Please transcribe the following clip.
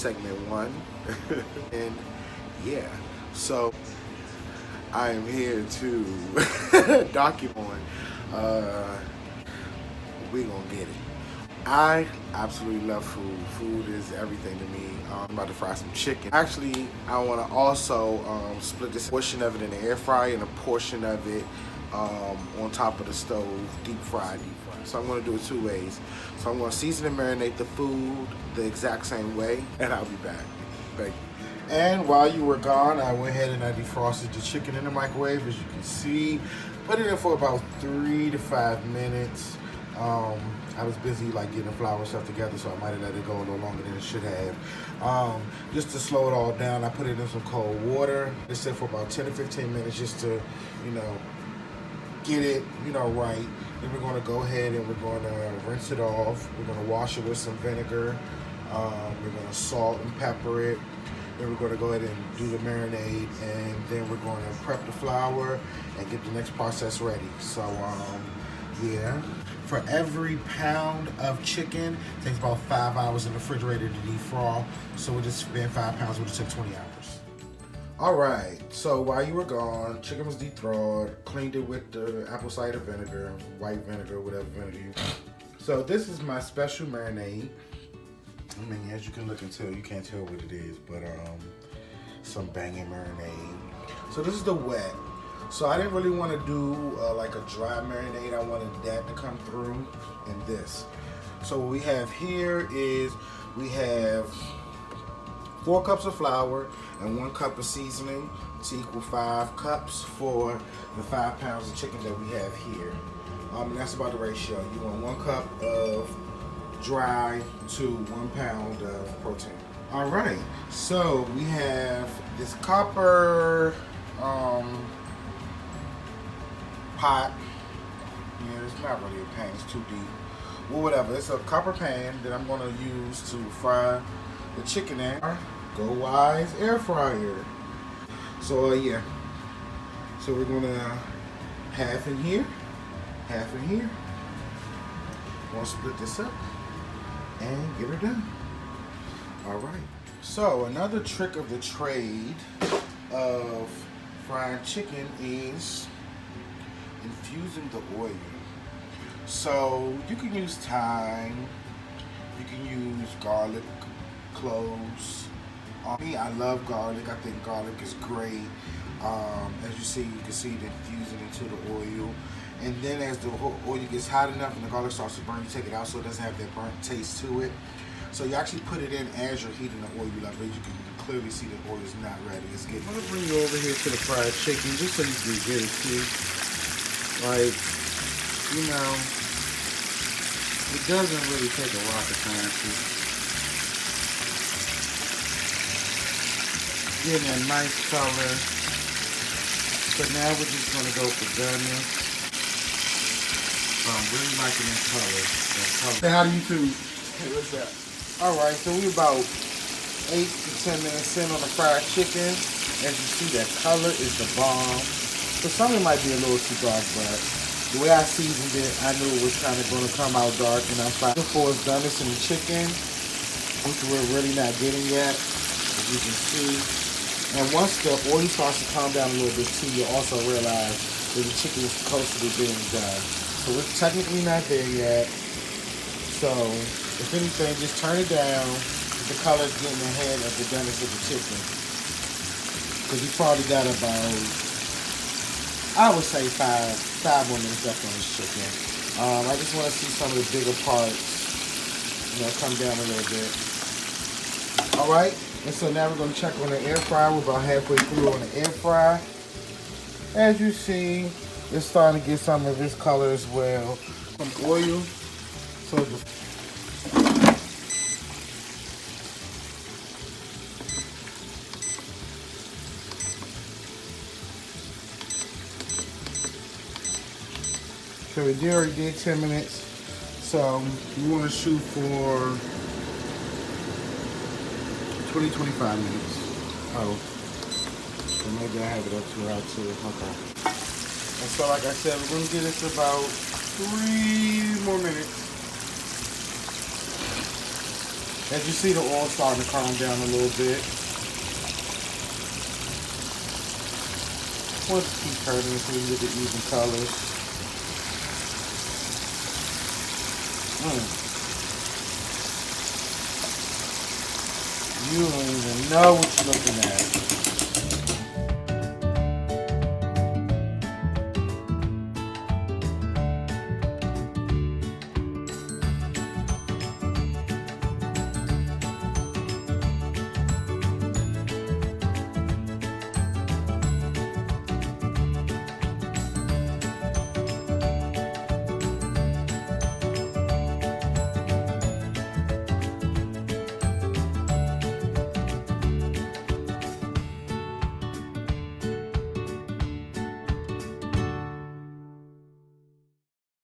segment 1. And yeah, so I am here to document. We gonna get it. I absolutely love food. Food is everything to me. I'm about to fry some chicken. Actually, I want to also split this portion of it in the air fryer and a portion of it on top of the stove, deep fried. So I'm going to do it 2 ways. So I'm going to season and marinate the food the exact same way, and I'll be back. Thank you. And while you were gone, I went ahead and I defrosted the chicken in the microwave, as you can see. Put it in for about 3 to 5 minutes. I was busy like getting the flour and stuff together, so I might have let it go a little longer than it should have. Just to slow it all down, I put it in some cold water. It set for about 10 to 15 minutes just to, get it, right. Then we're going to go ahead and we're going to rinse it off. We're going to wash it with some vinegar. We're going to salt and pepper it. Then we're going to go ahead and do the marinade, and then we're going to prep the flour and get the next process ready. So, yeah. For every pound of chicken, it takes about 5 hours in the refrigerator to defrost. So with this being 5 pounds, it would take 20 hours. All right, so while you were gone, chicken was dethawed, cleaned it with the apple cider vinegar, white vinegar, whatever vinegar you want. So this is my special marinade. I mean, as you can look and tell, you can't tell what it is, but some banging marinade. So this is the wet. So I didn't really want to do like a dry marinade. I wanted that to come through in this. So what we have here is we have 4 cups of flour and 1 cup of seasoning to equal 5 cups for the 5 pounds of chicken that we have here. And that's about the ratio. You want 1 cup of dry to 1 pound of protein. All right, so we have this copper pot. Yeah, it's not really a pan, it's too deep. Well, whatever, it's a copper pan that I'm gonna use to fry the chicken in. Go Wise air fryer. So yeah, so we're gonna half in here, half in here. We're gonna split this up and get her done. All right, so another trick of the trade of frying chicken is infusing the oil. So you can use thyme, you can use garlic, cloves. Me, I love garlic. I think garlic is great. As you see, you can see it infusing into the oil. And then as the oil gets hot enough and the garlic starts to burn, you take it out so it doesn't have that burnt taste to it. So you actually put it in as you're heating the oil up, but you can clearly see the oil is not ready. It's getting. I'm gonna bring you over here to the fried chicken just so you can get it too. Like, it doesn't really take a rocket scientist. Getting a nice color. So now we're just gonna go for doneness. So I'm really liking that color. Say hi to YouTube. Hey, what's up? All right, so we about 8 to 10 minutes in on the fried chicken. As you see, that color is the bomb. So some of it might be a little too dark, but the way I seasoned it, I knew it was kind of going to come out dark. And I'm fighting for is doneness in the chicken, which we're really not getting yet, as you can see. And once the oil starts to calm down a little bit too, you'll also realize that the chicken is close to being done. So we're technically not there yet. So if anything, just turn it down. The color's getting ahead of the doneness of the chicken. Because you probably got about, I would say five more minutes left on this chicken. I just want to see some of the bigger parts, come down a little bit. All right. And so now we're going to check on the air fryer. We're about halfway through on the air fryer. As you see, it's starting to get some of this color as well. Some oil. So we already did 10 minutes. So we want to shoot for 20-25 minutes. Oh, so maybe I have it up too high too. Okay. And so, like I said, we're gonna get it to about 3 more minutes. As you see, the oil starting to calm down a little bit. Want to keep turning until you get the even colors. You don't even know what you're looking at.